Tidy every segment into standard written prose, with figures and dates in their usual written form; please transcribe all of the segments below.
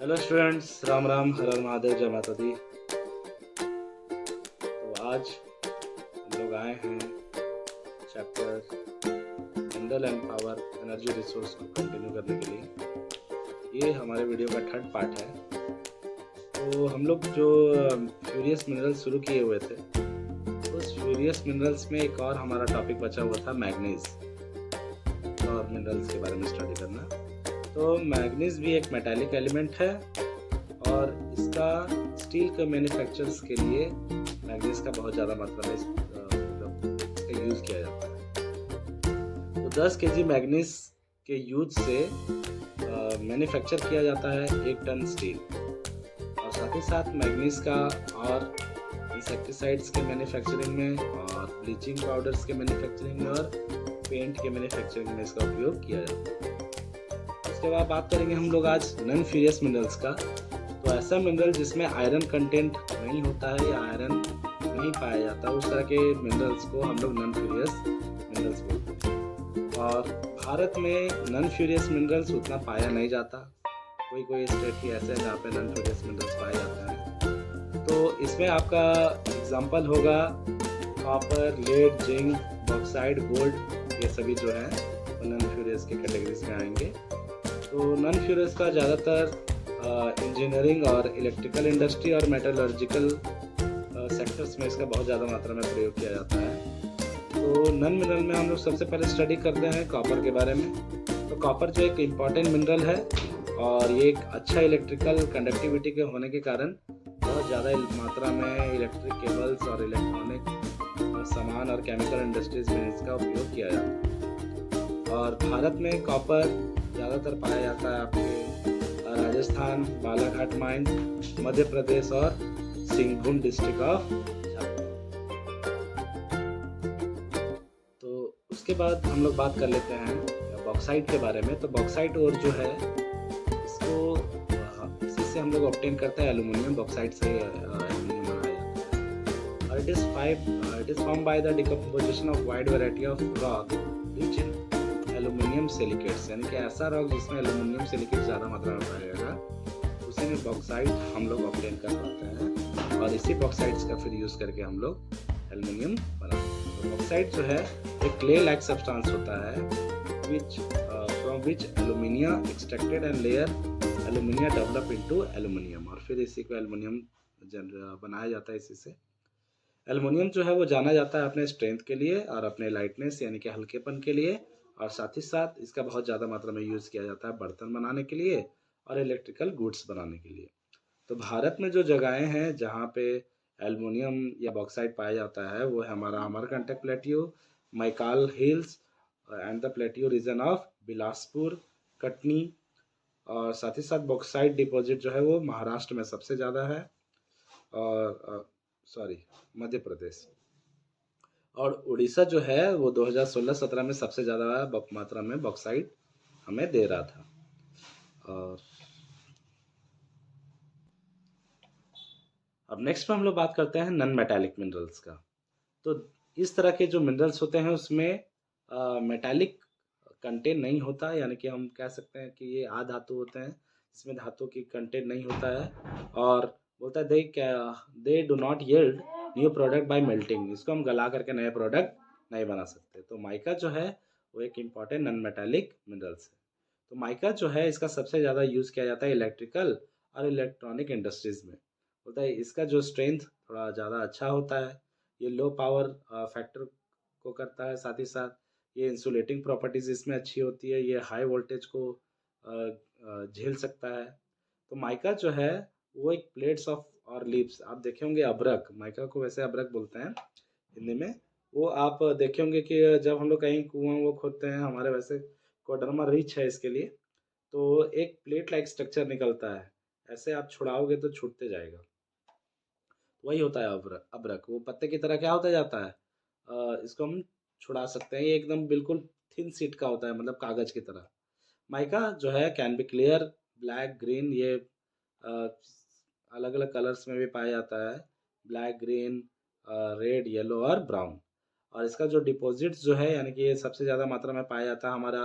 Hello students, Ram Ram, हर हर महादेव, जय माता दी। तो आज हम लोग आए हैं chapter mineral and power energy resource को कंटिन्यू करने के लिए। ये हमारे वीडियो का थर्ड पार्ट है। तो हम लोग जो फ्यूरियस मिनरल्स शुरू किए हुए थे, उस फ्यूरियस मिनरल्स में एक और हमारा टॉपिक बचा हुआ था मैग्नीज और मिनरल्स के बारे में स्टडी करना। तो मैग्नीज भी एक मेटालिक एलिमेंट है और इसका स्टील के मैन्युफैक्चर्स के लिए मैग्नीज का बहुत ज़्यादा मात्रा में इसका यूज़ किया जाता है। तो 10 केजी मैग्नीज के यूज से मैन्युफैक्चर किया जाता है 1 टन स्टील। और साथ ही साथ मैग्नीज का और इंसेक्टिसाइड्स के मैन्युफैक्चरिंग में और ब्लीचिंग पाउडर्स के मैन्युफैक्चरिंग में और पेंट के मैन्युफैक्चरिंग में इसका उपयोग किया जाता है। उसके बाद बात करेंगे हम लोग आज नॉन फ्यूरियस मिनरल्स का। तो ऐसा मिनरल जिसमें आयरन कंटेंट नहीं होता है या आयरन नहीं पाया जाता, उस तरह के मिनरल्स को हम लोग नॉन फ्यूरियस मिनरल्स बोलते हैं। और भारत में नॉन फ्यूरियस मिनरल्स उतना पाया नहीं जाता। कोई स्टेट ही ऐसे है जहाँ पे नॉन फ्यूरियस मिनरल्स पाए जाते हैं। तो इसमें आपका एग्जांपल होगा copper, lead, zinc, bauxite, gold. ये सभी जो है वो नॉन फ्यूरियस के कैटेगरीज में आएंगे। तो नॉन फ्यूरियस का ज़्यादातर इंजीनियरिंग और इलेक्ट्रिकल इंडस्ट्री और मेटलर्जिकल सेक्टर्स में इसका बहुत ज़्यादा मात्रा में प्रयोग किया जाता है। तो नॉन मिनरल में हम लोग सबसे पहले स्टडी करते हैं कॉपर के बारे में। तो कॉपर जो एक इम्पॉर्टेंट मिनरल है और ये एक अच्छा इलेक्ट्रिकल कंडक्टिविटी के होने के कारण बहुत ज़्यादा मात्रा में इलेक्ट्रिक केबल्स और इलेक्ट्रॉनिक सामान और केमिकल इंडस्ट्रीज में इसका उपयोग किया जाता है। और भारत में कॉपर ज़्यादातर पाया जाता है आपके राजस्थान, बालाघाट माइन, मध्य प्रदेश और सिंहभूम डिस्ट्रिक्ट ऑफ झारखंड। तो उसके बाद हम लोग बात कर लेते हैं बॉक्साइट के बारे में। तो बॉक्साइट और जो है इसको इसी से हम लोग ऑब्टेन करते हैं एल्यूमिनियम। बॉक्साइट से एल्यूमिनियम बनाया जाता है और it is form by the decomposition of wide variety of rock rich in aluminium silicates, यानी कि ऐसा रॉक जिसमें एल्यूमिनियम सिलिकेट ज़्यादा मात्रा में पाया जाएगा, उसी में बॉक्साइट हम लोग ऑब्टेन कर पाते हैं और इसी बॉक्साइट्स का फिर यूज़ करके हम लोग एल्यूमिनियम बनाते हैं। तो बॉक्साइट जो है एक क्ले लाइक सब्सटेंस होता है from which alumina extracted and layer alumina develop into aluminium, और फिर इसी को एल्यूमिनियम बनाया जाता है। इसी से एल्यूमिनियम जो है वो जाना जाता है अपने स्ट्रेंथ के लिए और अपने लाइटनेस यानी कि हल्केपन के लिए, और साथ ही साथ इसका बहुत ज़्यादा मात्रा में यूज़ किया जाता है बर्तन बनाने के लिए और इलेक्ट्रिकल गुड्स बनाने के लिए। तो भारत में जो जगहें हैं जहाँ पे एल्युमिनियम या बॉक्साइट पाया जाता है वो है हमारा Amarkantak plateau, Maikal hills and the plateau region of Bilaspur, Katni. और साथ ही साथ बॉक्साइट डिपॉजिट जो है वो महाराष्ट्र में सबसे ज़्यादा है और मध्य प्रदेश। और उड़ीसा जो है वो 2016-17 में सबसे ज़्यादा मात्रा में बॉक्साइट हमें दे रहा था। और अब नेक्स्ट में हम लोग बात करते हैं नॉन मेटालिक मिनरल्स का। तो इस तरह के जो मिनरल्स होते हैं उसमें मेटालिक कंटेंट नहीं होता, यानी कि हम कह सकते हैं कि ये अधातु होते हैं, इसमें धातु की कंटेंट नहीं होता है। और बोलता है they do not yield new product bye melting, इसको हम गला करके नए प्रोडक्ट नहीं बना सकते। तो माइका जो है वो एक इम्पॉर्टेंट नॉन मेटालिक मिनरल्स है। तो माइका जो है इसका सबसे ज़्यादा यूज़ किया जाता है इलेक्ट्रिकल और इलेक्ट्रॉनिक इंडस्ट्रीज़ में। बोलता है इसका जो स्ट्रेंथ थोड़ा ज़्यादा अच्छा होता है, ये लो पावर फैक्टर को करता है, साथ ही साथ ये इंसुलेटिंग प्रॉपर्टीज़ इसमें अच्छी होती है, ये हाई वोल्टेज को झेल सकता है। तो माइका जो है वो एक प्लेट्स ऑफ और लीव्स, आप देखे होंगे अब्रक, माइका को वैसे अब्रक बोलते हैं हिंदी में। वो आप देखे होंगे कि जब हम लोग कहीं कुआं वो खोदते हैं, हमारे वैसे कोडरमा रिच है इसके लिए, तो एक प्लेट लाइक स्ट्रक्चर निकलता है, ऐसे आप छुड़ाओगे तो छूटते जाएगा। वही होता है अब्रक। अब्रक वो पत्ते की तरह क्या होता जाता है, इसको हम छुड़ा सकते हैं। ये एकदम बिल्कुल थिन सीट का होता है, मतलब कागज की तरह। माइका जो है can be clear, black, green, ये अलग अलग कलर्स में भी पाया जाता है, ब्लैक, ग्रीन, रेड, येलो और ब्राउन। और इसका जो डिपॉजिट्स जो है यानी कि ये सबसे ज़्यादा मात्रा में पाया जाता है हमारा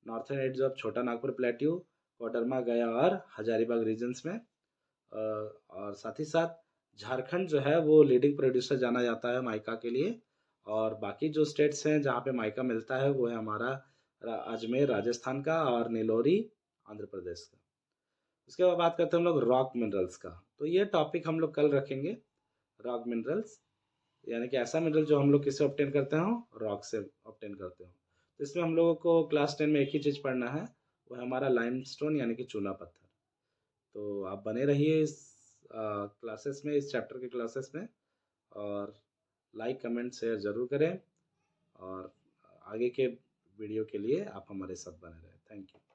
नॉर्थन एड्ज ऑफ छोटा नागपुर प्लेट्यू, कोडरमा, गया और हजारीबाग रीजन्स में। और साथ ही साथ झारखंड जो है वो लीडिंग प्रोड्यूसर जाना जाता है माइका के लिए। और बाकी जो स्टेट्स हैं जहाँ पे माइका मिलता है वो है हमारा अजमेर राजस्थान का और नीलोरी आंध्र प्रदेश का। उसके बाद बात करते हैं हम लोग रॉक मिनरल्स का। तो ये टॉपिक हम लोग कल रखेंगे, रॉक मिनरल्स, यानी कि ऐसा मिनरल जो हम लोग किससे ऑब्टेन करते हो, रॉक से ऑब्टेन करते हो। तो इसमें हम लोगों को क्लास 10 में एक ही चीज़ पढ़ना है, वो है हमारा लाइमस्टोन यानी कि चूना पत्थर। तो आप बने रहिए इस क्लासेस में, इस चैप्टर के क्लासेस में, और लाइक कमेंट शेयर ज़रूर करें। और आगे के वीडियो के लिए आप हमारे साथ बने रहें। Thank you.